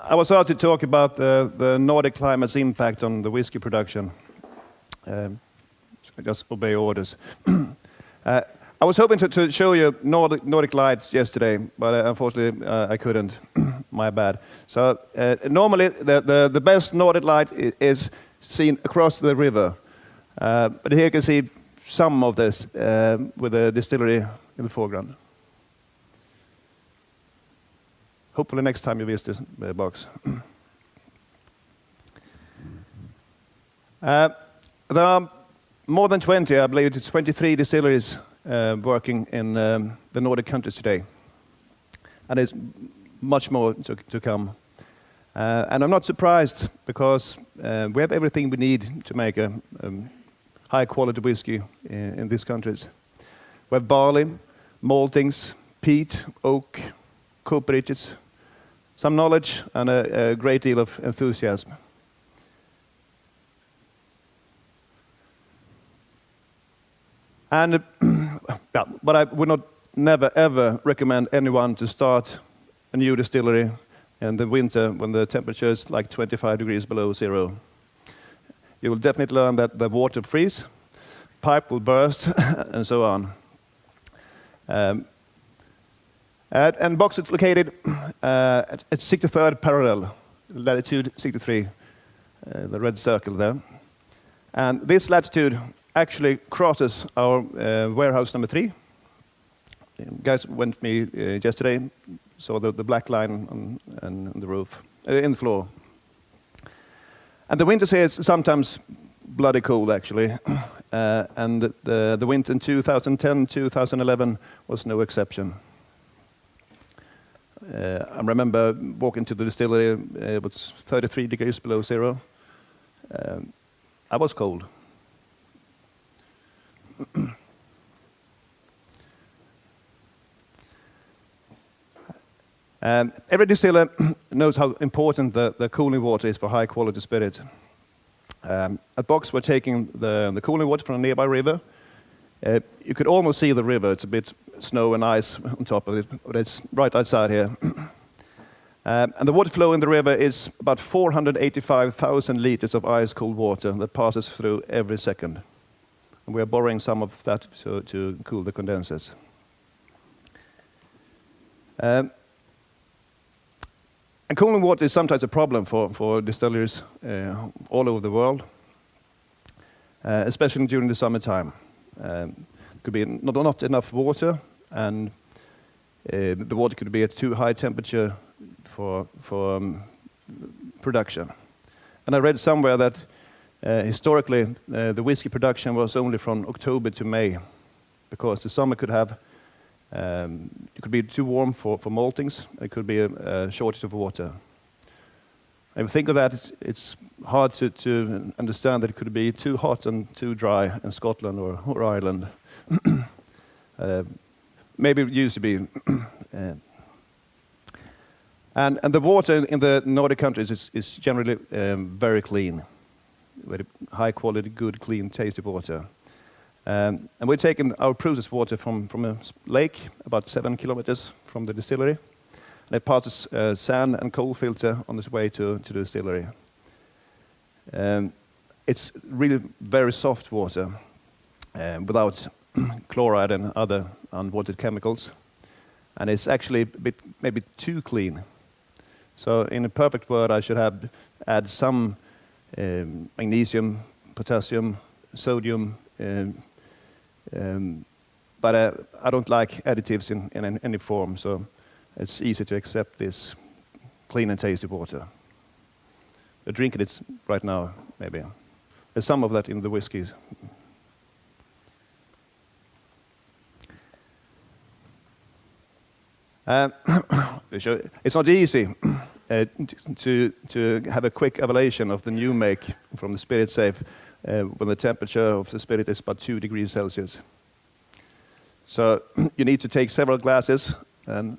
I was asked to talk about the Nordic climate's impact on the whiskey production. I just obey orders. I was hoping to show you Nordic lights yesterday, but unfortunately I couldn't. My bad. So normally the best Nordic light is seen across the river, but here you can see some of this with the distillery in the foreground. Hopefully next time you visit the box. There are more than 20, I believe it's 23 distilleries working in the Nordic countries today. And there's much more to come. And I'm not surprised because we have everything we need to make a high quality whiskey in these countries. We have barley, maltings, peat, oak, cooperages, some knowledge and a great deal of enthusiasm. And but I would not never ever recommend anyone to start a new distillery in the winter when the temperature is like 25 degrees below zero. You will definitely learn that the water freeze, pipe will burst, and so on. And box is located at 63rd parallel, latitude 63, the red circle there. And this latitude actually crosses our warehouse number 3. Guys went with me yesterday, saw the black line on the roof, in the floor. And the winters here is sometimes bloody cold, actually. And the winter in 2010, 2011 was no exception. I remember walking to the distillery, it was 33 degrees below zero. I was cold. Every distiller knows how important the cooling water is for high quality spirit. At Box we're taking the cooling water from a nearby river. You could almost see the river. It's a bit snow and ice on top of it, but it's right outside here. And the water flow in the river is about 485,000 liters of ice-cold water that passes through every second. And we are borrowing some of that to cool the condensers. And cooling water is sometimes a problem for distilleries all over the world, especially during the summertime. Could be not enough water, and the water could be at too high temperature for production. And I read somewhere that historically the whiskey production was only from October to May, because the summer could have it could be too warm for maltings. It could be a shortage of water. If you think of that, it's hard to understand that it could be too hot and too dry in Scotland or Ireland. Maybe it used to be. And the water in the Nordic countries is generally very clean, very high quality, good, clean, tasty water. And we're taking our processed water from a lake about 7 kilometers from the distillery. And it passes sand and coal filter on its way to the distillery. It's really very soft water without chloride and other unwanted chemicals. And it's actually a bit maybe too clean. So in a perfect world, I should add some magnesium, potassium, sodium, but I don't like additives in any form, so it's easy to accept this clean and tasty water. We're drinking it right now, maybe. There's some of that in the whiskies. It's not easy to have a quick evaluation of the new make from the spirit safe when the temperature of the spirit is about 2 degrees Celsius. So you need to take several glasses and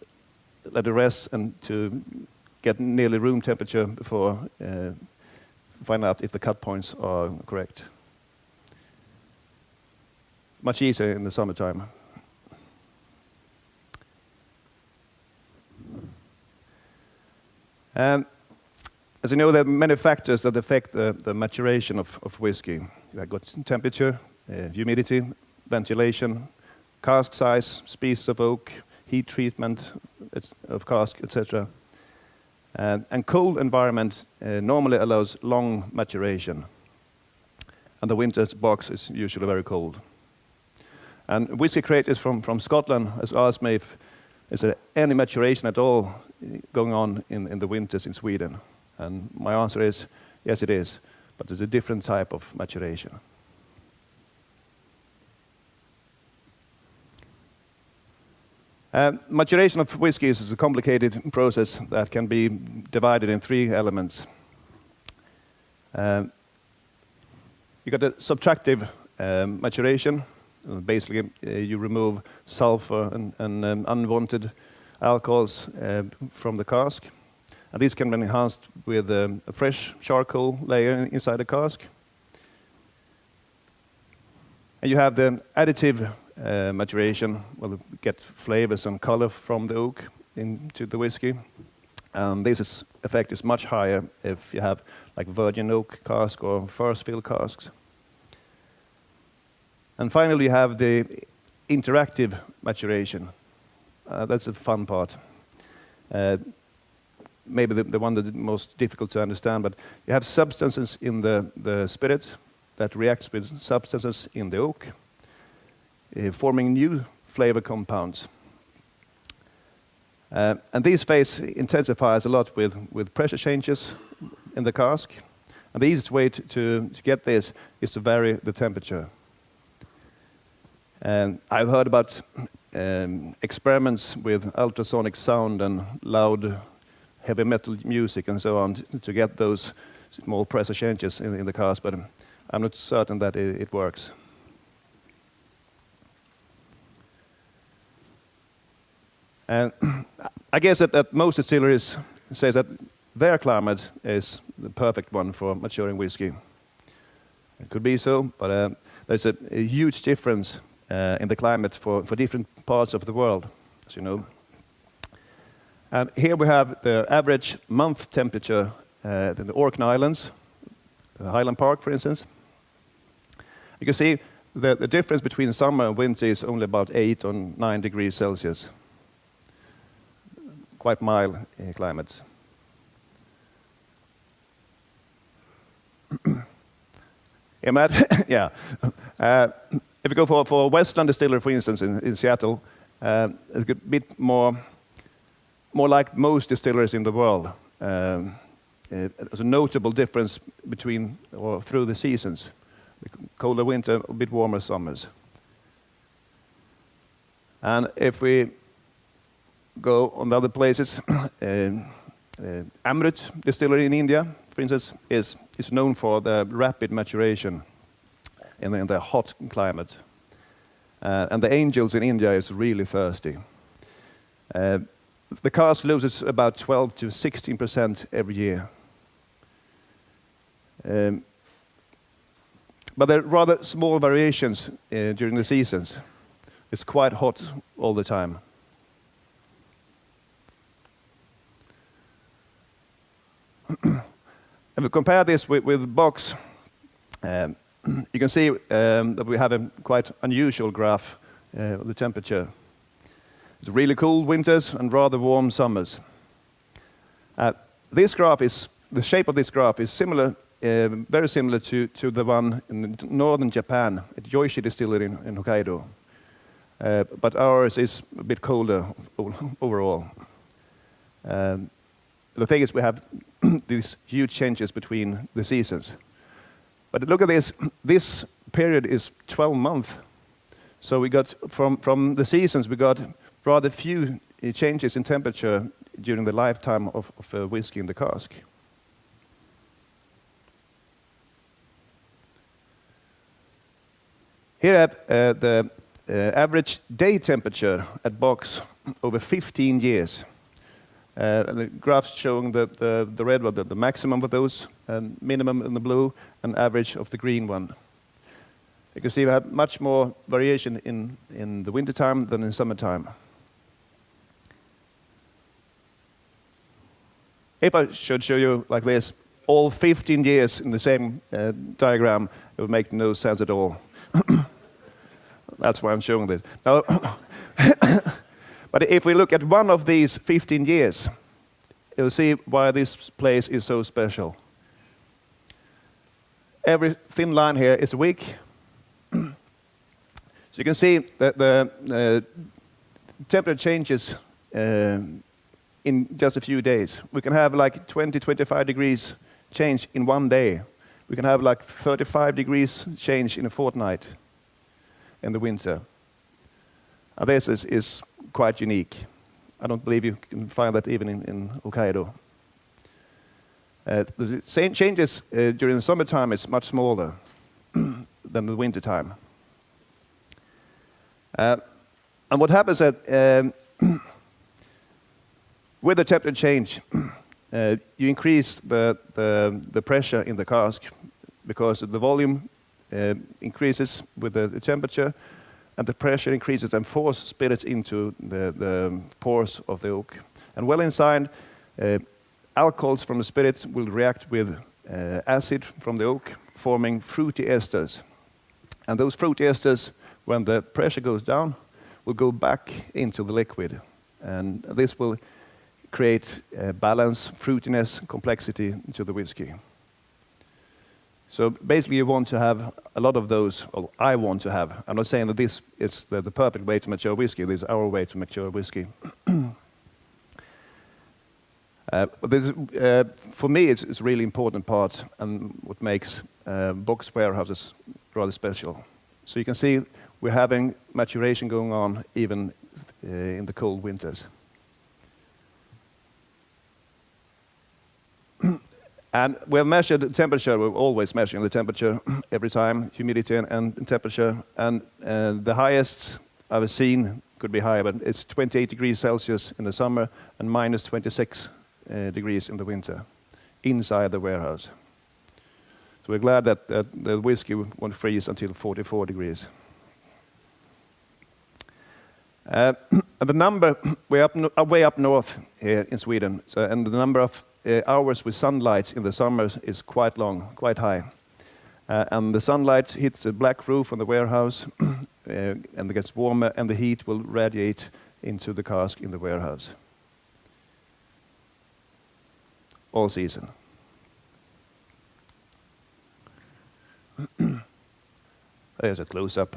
let it rest and to get nearly room temperature before find out if the cut points are correct. Much easier in the summertime. As you know, there are many factors that affect the maturation of whiskey. You've got temperature, humidity, ventilation, cask size, species of oak, heat treatment of cask, etc. And cold environment normally allows long maturation. And the winter's box is usually very cold. And whiskey creators from Scotland has asked me if is there any maturation at all going on in the winters in Sweden. And my answer is, yes, it is, but it's a different type of maturation. Maturation of whiskies is a complicated process that can be divided in 3 elements. You got the subtractive maturation. Basically, you remove sulfur and unwanted alcohols from the cask. And these can be enhanced with a fresh charcoal layer inside the cask. And you have the additive maturation, well, you get flavors and color from the oak into the whiskey. And this effect is much higher if you have like virgin oak cask or first fill casks. And finally, you have the interactive maturation. That's a fun part. Maybe the one that's most difficult to understand, but you have substances in the spirit that reacts with substances in the oak, forming new flavor compounds. And this phase intensifies a lot with pressure changes in the cask. And the easiest way to get this is to vary the temperature. And I've heard about experiments with ultrasonic sound and loud heavy metal music and so on to get those small pressure changes in the cask, but I'm not certain that it works. And I guess that most distilleries say that their climate is the perfect one for maturing whiskey. It could be so, but there's a huge difference in the climate for different parts of the world, as you know. And here we have the average month temperature in the Orkney Islands, the Highland Park, for instance. You can see the difference between summer and winter is only about 8 or 9 degrees Celsius. Quite mild climate. Yeah, Matt? Yeah. If you go for Westland Distillery, for instance, in Seattle, it's a bit more like most distilleries in the world. There's a notable difference between or through the seasons. Colder winter, a bit warmer summers. And if we go on the other places, Amrut Distillery in India, for instance, is known for the rapid maturation in the hot climate. And the Angels in India is really thirsty. The cask loses about 12 to 16% every year. But there are rather small variations during the seasons. It's quite hot all the time. If we compare this with box, you can see that we have a quite unusual graph of the temperature. It's really cold winters and rather warm summers. This graph the shape of this graph is similar, very similar to the one in northern Japan at Yoichi Distillery in Hokkaido. But ours is a bit colder overall. The thing is we have these huge changes between the seasons. But look at this. This period is 12 months. So we got from the seasons we got rather few changes in temperature during the lifetime of whiskey in the cask. Here I have the average day temperature at box over 15 years. The graphs showing the red one, the maximum of those, and minimum in the blue, and average of the green one. You can see we have much more variation in the wintertime than in summertime. If I should show you like this, all 15 years in the same diagram, it would make no sense at all. That's why I'm showing this. Now, but if we look at one of these 15 years, you'll see why this place is so special. Every thin line here is a week. So you can see that the temperature changes in just a few days. We can have like 20, 25 degrees change in one day. We can have like 35 degrees change in a fortnight in the winter. And this is quite unique. I don't believe you can find that even in Hokkaido. The same changes during the summertime is much smaller than the wintertime. And what happens that with the temperature change, you increase the pressure in the cask because the volume increases with the temperature, and the pressure increases and force spirits into the pores of the oak. And well inside, alcohols from the spirit will react with acid from the oak, forming fruity esters. And those fruity esters, when the pressure goes down, will go back into the liquid. And this will create balance, fruitiness, complexity to the whiskey. So basically you want to have a lot of those, or I want to have. I'm not saying that this is the perfect way to mature whiskey. This is our way to mature whiskey. For me, it's a really important part and what makes box warehouses rather special. So you can see we're having maturation going on even in the cold winters. And we have measured the temperature. We're always measuring the temperature every time, humidity and temperature. And the highest I've seen could be higher, but it's 28 degrees Celsius in the summer and minus 26 degrees in the winter inside the warehouse. So we're glad that the whiskey won't freeze until 44 degrees. And the number, we're way up north here in Sweden, and the number of hours with sunlight in the summers is quite long, quite high. And the sunlight hits the black roof on the warehouse, and it gets warmer, and the heat will radiate into the cask in the warehouse. All season. There's a close-up.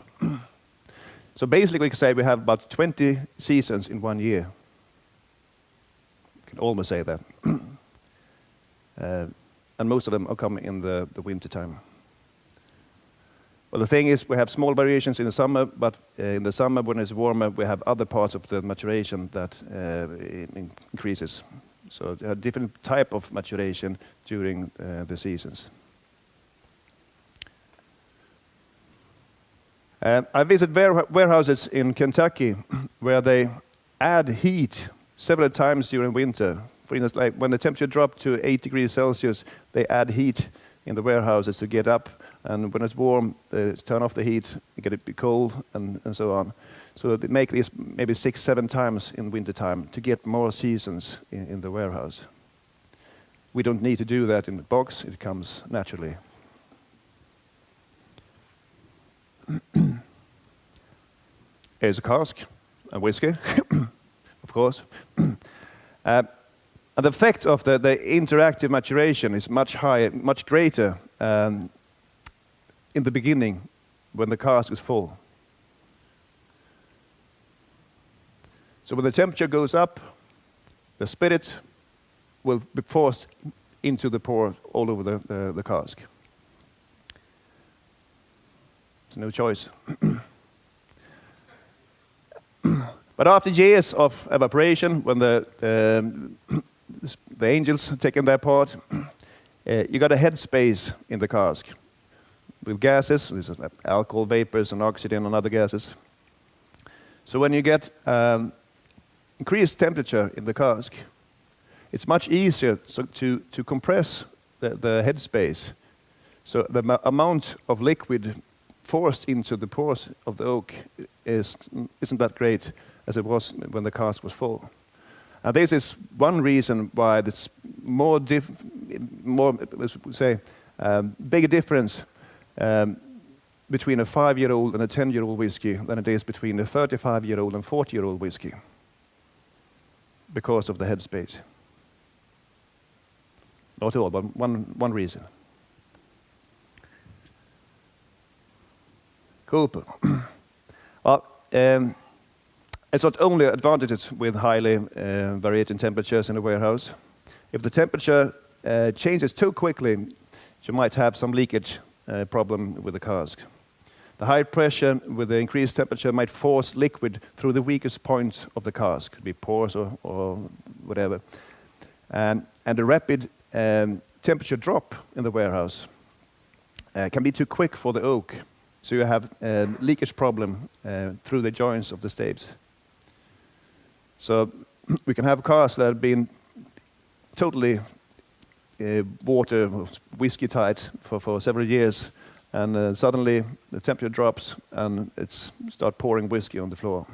So basically we can say we have about 20 seasons in 1 year. You can almost say that. And most of them are coming in the winter time. Well, the thing is, we have small variations in the summer, but in the summer when it's warmer, we have other parts of the maturation that increases. So there are different type of maturation during the seasons. I visit warehouses in Kentucky where they add heat several times during winter. For instance, like when the temperature drops to 8 degrees Celsius, they add heat in the warehouses to get up. And when it's warm, they turn off the heat, get it be cold, and so on. So they make this maybe 6-7 times in winter time to get more seasons in the warehouse. We don't need to do that in the box. It comes naturally. Here's a cask, a whiskey, of course. And the effect of the interactive maturation is much higher, much greater in the beginning when the cask is full. So when the temperature goes up, the spirit will be forced into the pour all over the cask. There's no choice. But after years of evaporation, when the angels have taken their part, you got a headspace in the cask with gases, this is alcohol vapors and oxygen and other gases. So when you get increased temperature in the cask, it's much easier to compress the headspace. So the amount of liquid forced into the pores of the oak isn't that great as it was when the cask was full. And this is one reason why bigger difference between a 5-year-old and a 10-year-old whiskey than it is between a 35-year-old and 40-year-old whiskey because of the headspace. Not all, but one reason. Cooper. Well, it's not only advantages with highly variating temperatures in a warehouse. If the temperature changes too quickly, you might have some leakage problem with the cask. The high pressure with the increased temperature might force liquid through the weakest points of the cask. Could be pores or whatever. And the rapid temperature drop in the warehouse can be too quick for the oak. So you have a leakage problem through the joints of the staves. So we can have casks that have been totally water, whiskey tight for several years, and suddenly the temperature drops and it's start pouring whiskey on the floor.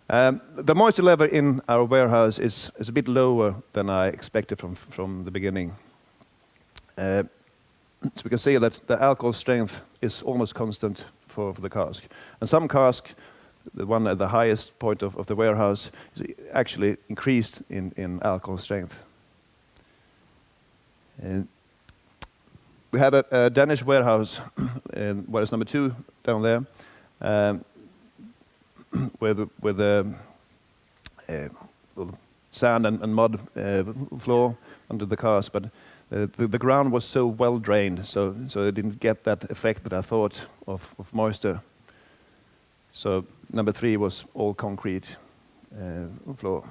The moisture level in our warehouse is a bit lower than I expected from the beginning. So we can see that the alcohol strength is almost constant for the cask. And some cask, the one at the highest point of the warehouse, is actually increased in alcohol strength. We have a Danish warehouse, where it's number 2 down there, with sand and mud floor under the cask, but the ground was so well drained, so it didn't get that effect that I thought of moisture. So number 3 was all concrete floor.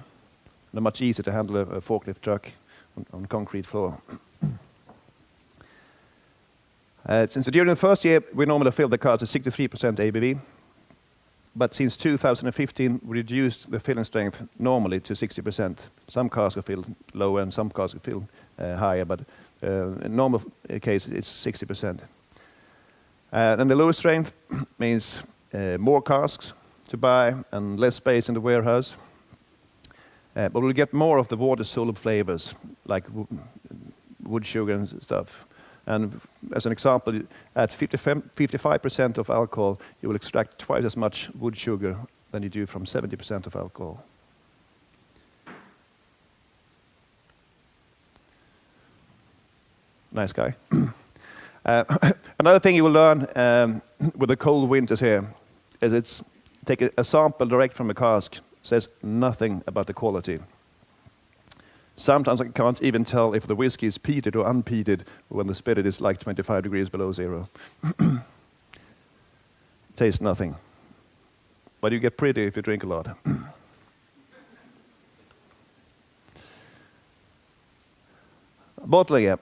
And much easier to handle a forklift truck on concrete floor. Since during the first year, we normally fill the cars at 63% ABV. But since 2015, we reduced the filling strength normally to 60%. Some cars are filled lower and some cars are filled higher, but in normal case, it's 60%. And the lower strength means more casks to buy and less space in the warehouse. But we'll get more of the water-soluble flavors, like wood sugar and stuff. And as an example, at 55% of alcohol, you will extract twice as much wood sugar than you do from 70% of alcohol. Nice guy. Another thing you will learn with the cold winters here is take a sample direct from a cask, says nothing about the quality. Sometimes I can't even tell if the whiskey is peated or unpeated when the spirit is like 25 degrees below zero. Tastes nothing. But you get pretty if you drink a lot. Bottling,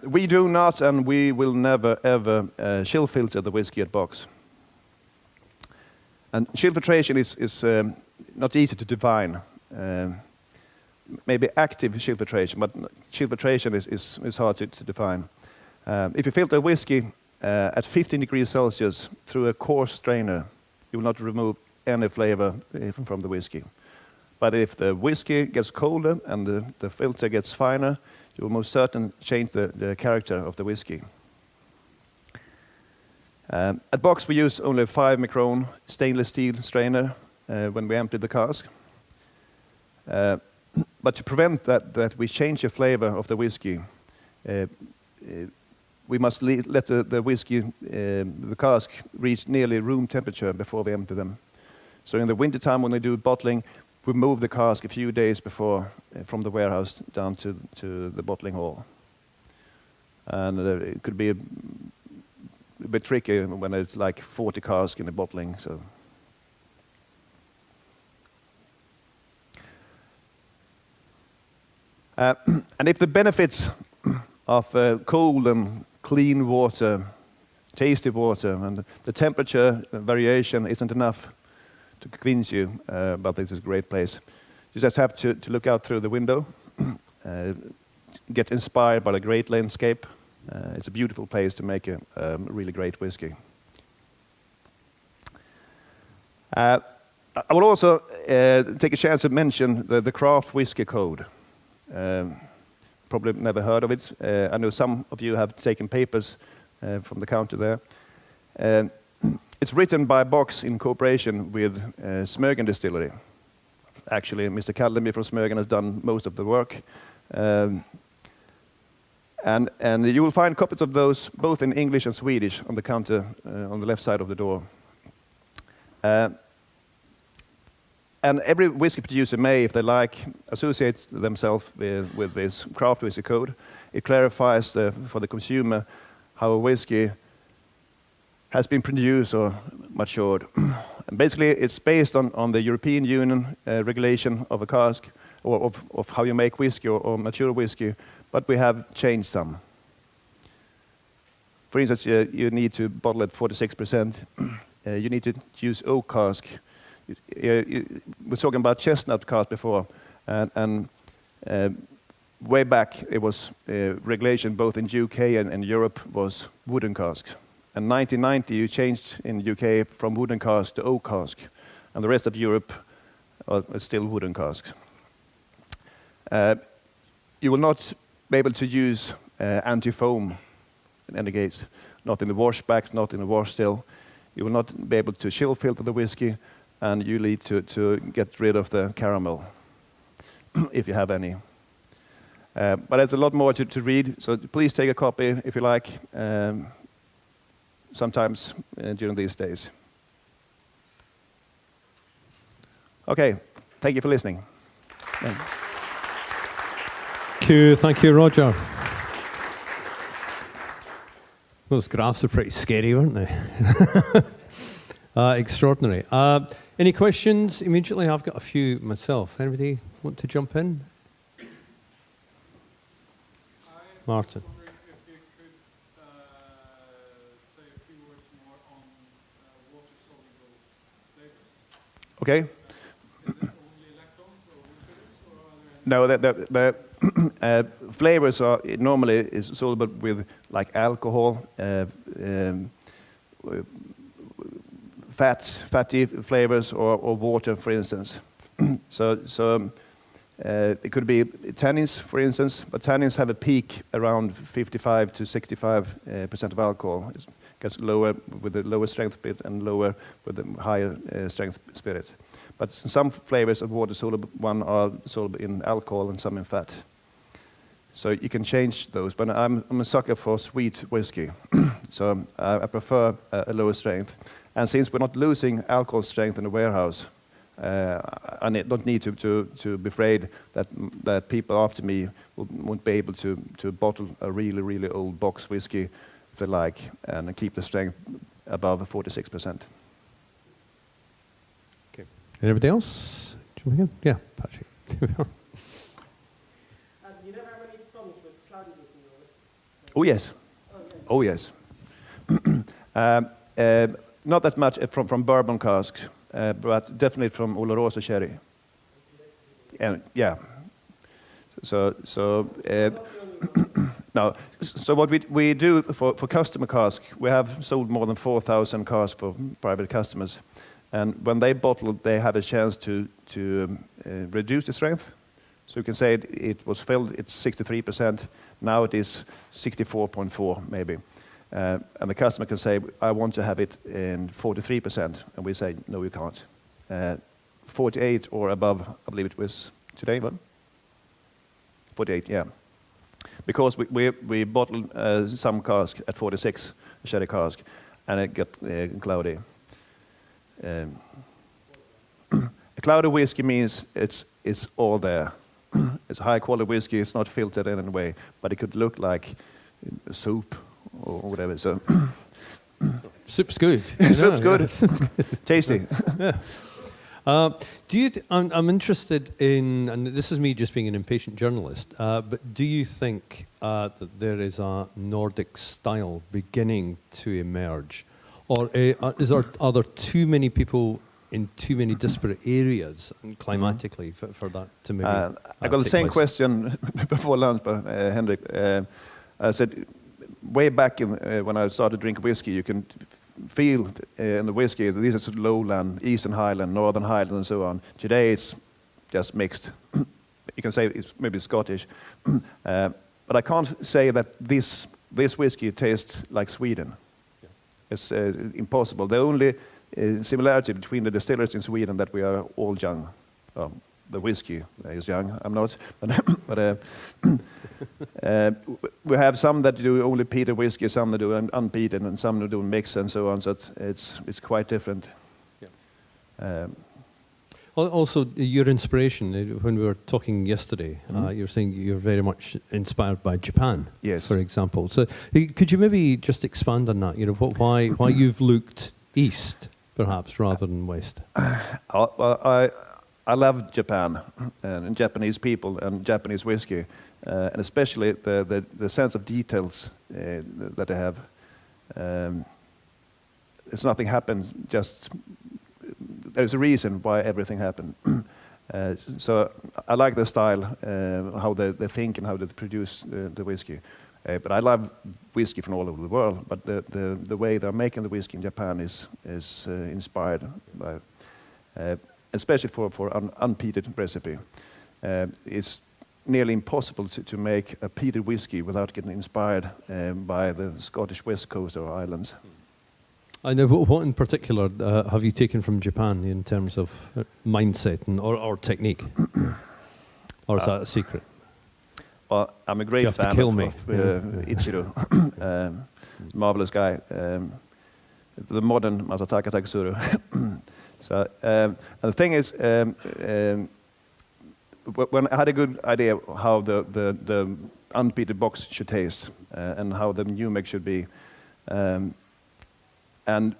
we do not and we will never ever chill filter the whiskey at box. And chill filtration is not easy to define. Maybe active chill filtration, but chill filtration is hard to define. If you filter whiskey at 15 degrees Celsius through a coarse strainer, you will not remove any flavor from the whiskey. But if the whiskey gets colder and the filter gets finer, you will most certainly change the character of the whiskey. At box, we use only a 5-micron stainless steel strainer when we empty the cask. But to prevent that we change the flavor of the whiskey, we must let the whiskey, the cask, reach nearly room temperature before we empty them. So in the wintertime when they do bottling, we move the cask a few days before from the warehouse down to the bottling hall. And it could be a bit tricky when it's like 40 casks in the bottling. So. And if the benefits of cold and clean water, tasty water, and the temperature variation isn't enough to convince you about this is a great place, you just have to look out through the window, get inspired by the great landscape. It's a beautiful place to make a really great whiskey. I will also take a chance to mention the craft whiskey code. Probably never heard of it. I know some of you have taken papers from the counter there. It's written by Box in cooperation with Smögen Distillery. Actually, Mr. Kaldemy from Smögen has done most of the work. And you will find copies of those both in English and Swedish on the counter on the left side of the door. And every whiskey producer may, if they like, associate themselves with this craft whiskey code. It clarifies for the consumer how a whiskey has been produced or matured. And basically, it's based on the European Union regulation of a cask, or of how you make whiskey or mature whiskey, but we have changed some. For instance, you need to bottle at 46%. You need to use oak cask. We were talking about chestnut cask before, and way back it was regulation both in UK and Europe was wooden cask. And 1990 you changed in UK from wooden cask to oak cask, and the rest of Europe is still wooden cask. You will not be able to use anti-foam in any case, not in the washbacks, not in the wash still. You will not be able to chill filter the whiskey, and you need to get rid of the caramel, if you have any. But there's a lot more to read, so please take a copy if you like, sometimes during these days. Okay, thank you for listening. Thank you, Roger. Those graphs are pretty scary, weren't they? Extraordinary. Any questions immediately? I've got a few myself. Anybody want to jump in? Martin. I was wondering if you could say a few words more on water-soluble flavors. Okay. Is it only lactones or wood bitters, or are there any? No, the flavors are normally is soluble with like alcohol, fatty flavors, or water, for instance. so it could be tannins, for instance, but tannins have a peak around 55 to 65% of alcohol. It gets lower with the lower strength bit and lower with the higher strength spirit. But some flavors of water soluble one are soluble in alcohol and some in fat. So you can change those, but I'm a sucker for sweet whiskey, so I prefer a lower strength. And since we're not losing alcohol strength in the warehouse, I don't need to be afraid that people after me won't be able to bottle a really, really old box whiskey if they like, and keep the strength above 46%. Okay. Anybody else? Yeah, Patrick. You never have any problems with cloudiness in your whiskey? Oh yes. Oh yes. Not that much from bourbon casks, but definitely from Oloroso sherry. And yeah. So no. So what we do for customer cask, we have sold more than 4,000 casks for private customers, and when they bottle, they have a chance to reduce the strength. So you can say it was filled, it's 63%. Now it is 64.4 maybe. And the customer can say, I want to have it in 43%. And we say, no, you can't. 48 or above, I believe it was today, but 48, yeah. Because we bottled some cask at 46, a sherry cask, and it got cloudy. A cloudy whiskey means it's all there. It's high quality whiskey, it's not filtered in any way, but it could look like soup or whatever. So Soup's good. soup's good. Tasty. Yeah. I'm interested in, and this is me just being an impatient journalist, but do you think that there is a Nordic style beginning to emerge? Or are there too many people in too many disparate areas climatically for that to maybe I got the same question before lunch by Henrik. I said, way back when I started drinking whiskey, you can feel in the whiskey, these are sort of lowland, eastern highland, northern highland, and so on. Today it's just mixed. You can say it's maybe Scottish, but I can't say that this whiskey tastes like Sweden. Yeah. It's impossible. The only similarity between the distillers in Sweden that we are all young. The whiskey is young. I'm not, but we have some that do only peated whiskey, some that do unpeated, and some that do mix and so on. So it's quite different. Yeah. Also, your inspiration, when we were talking yesterday, you were saying you're very much inspired by Japan, Yes. for example. So could you maybe just expand on that? You know, why you've looked east, perhaps, rather than west? I love Japan and Japanese people and Japanese whiskey, and especially the sense of details that they have. It's nothing happens just. There's a reason why everything happened. So I like the style, how they think and how they produce the whiskey. But I love whiskey from all over the world. But the way they're making the whiskey in Japan is inspired by, especially for an unpeated recipe. It's nearly impossible to make a peated whiskey without getting inspired by the Scottish west coast or islands. I know. What in particular have you taken from Japan in terms of mindset or technique? Or is that a secret? Well, I'm a great You have to fan kill of me. Ichiro, marvelous guy. The modern Masataka Takusuru. So, and the thing is, when I had a good idea how the unpeated box should taste and how the new make should be, and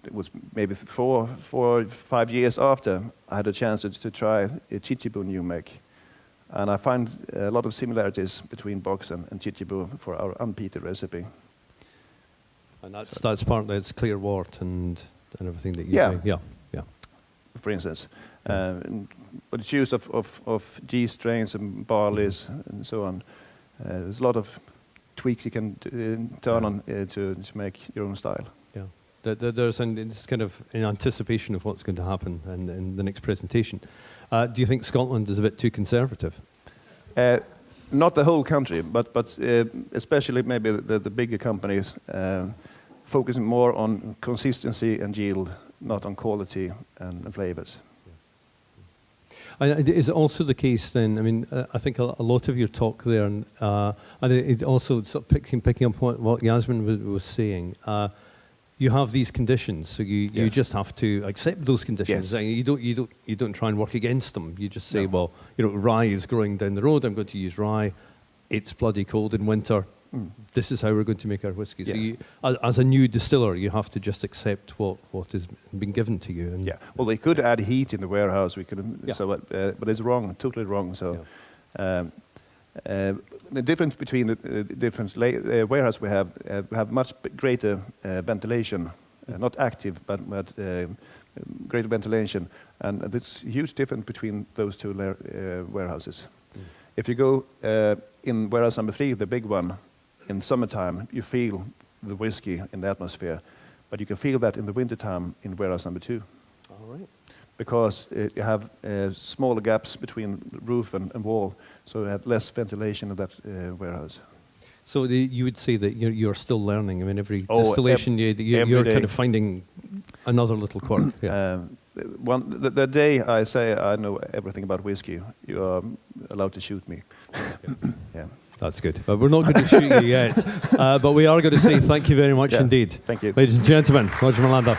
it was maybe 4 or 5 years after I had a chance to try a Chichibu new make. And I find a lot of similarities between box and Chichibu for our unpeated recipe. And that's partly it's clear wort and everything that you do. Yeah. For instance. But it's use of G strains and barleys and so on. There's a lot of tweaks you can turn on to make your own style. Yeah. There's it's kind of in anticipation of what's going to happen in the next presentation. Do you think Scotland is a bit too conservative? Not the whole country, but especially maybe the bigger companies focusing more on consistency and yield, not on quality and flavors. Is it also the case then, I mean, I think a lot of your talk there, and it also sort of picking up what Yasmin was saying, you have these conditions, so you just have to accept those conditions. Yes. You don't try and work against them. You just say, well, rye is growing down the road. I'm going to use rye. It's bloody cold in winter. This is how we're going to make our whiskey. Yes. So as a new distiller, you have to just accept what has been given to you. And Well, they could add heat in the warehouse. We could, but it's wrong, totally wrong. So. The difference between the different warehouses we have much greater ventilation, not active, but greater ventilation, and there's a huge difference between those two warehouses. If you go in warehouse number 3, the big one, in summertime, you feel the whiskey in the atmosphere, but you can feel that in the wintertime in warehouse number 2. All right. Because you have smaller gaps between roof and wall, so you have less ventilation in that warehouse. So you would say that you're still learning. I mean, every distillation you're kind of finding another little quirk. Yeah. The day I say I know everything about whiskey, you are allowed to shoot me. Yeah. That's good. But we're not going to shoot you yet. But we are going to say thank you very much indeed. Thank you. Ladies and gentlemen, Roger Melander.